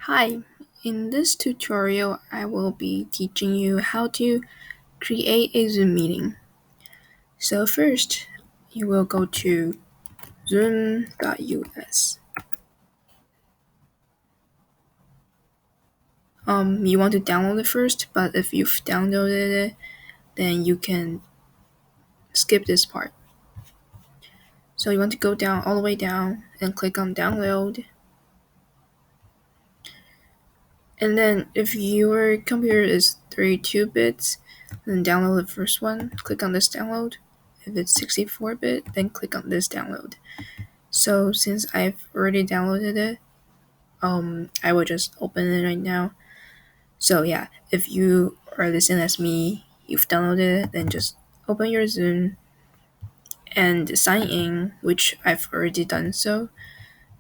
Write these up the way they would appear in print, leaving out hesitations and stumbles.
Hi, in this tutorial I will be teaching you how to create a Zoom meeting. So first, you will go to zoom.us. You want to download it first, but if you've downloaded it, then you can skip this part. So you want to go down all the way down and click on download. And then if your computer is 32 bits, then download the first one, click on this download. If it's 64-bit, then click on this download. So since I've already downloaded it, I will just open it right now. So yeah, if you are the same as me, you've downloaded it, then just open your Zoom and sign in, which I've already done so.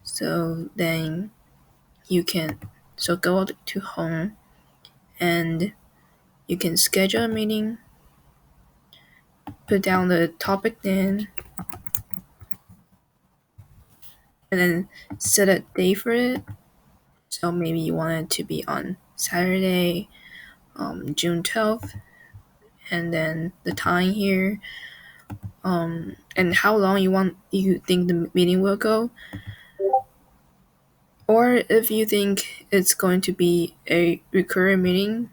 So then you can go to home and you can schedule a meeting, put down the topic name, and then set a day for it. So maybe you want it to be on Saturday, June 12th, and then the time here, and how long you think the meeting will go, or if you think it's going to be a recurring meeting,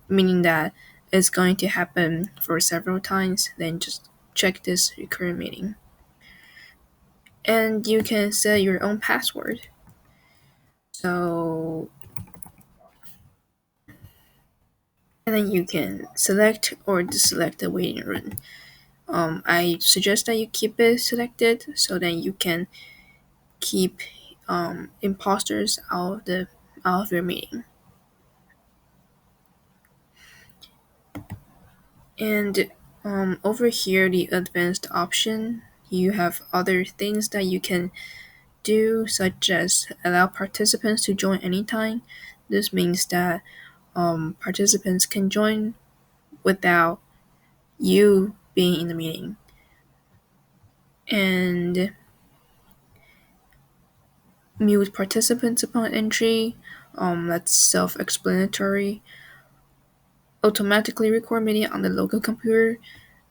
meaning that it's going to happen for several times, then just check this recurring meeting. And you can set your own password. So, and then you can select or deselect the waiting room. I suggest that you keep it selected so then you can keep imposters out of your meeting. And over here, the advanced option, you have other things that you can do, such as allow participants to join anytime. This means that participants can join without you being in the meeting. And mute participants upon entry, that's self-explanatory. Automatically record meeting on the local computer.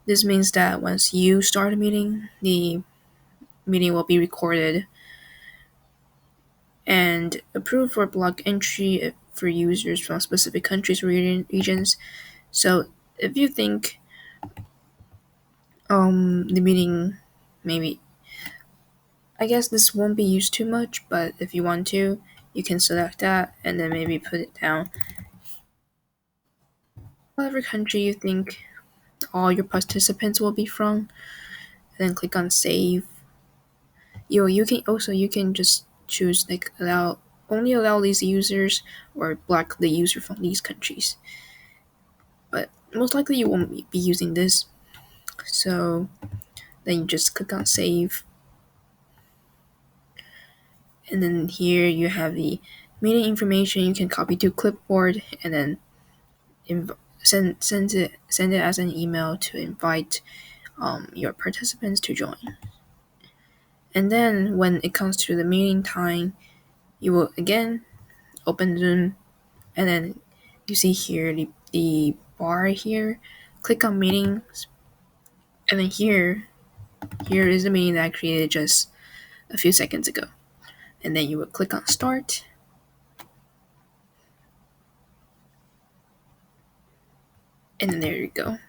This means that once you start a meeting, the meeting will be recorded. And approve for block entry for users from specific countries or regions. So if you think the meeting maybe, I guess this won't be used too much, but if you want to, you can select that and then maybe put it down. Whatever country you think all your participants will be from, then click on save. You can just choose like allow these users or block the user from these countries. But most likely you won't be using this. So then you just click on save. And then here you have the meeting information you can copy to clipboard and then send it as an email to invite your participants to join. And then when it comes to the meeting time, you will again open Zoom, and then you see here the bar here. Click on meetings, and then here is the meeting that I created just a few seconds ago. And then you will click on start, and then there you go.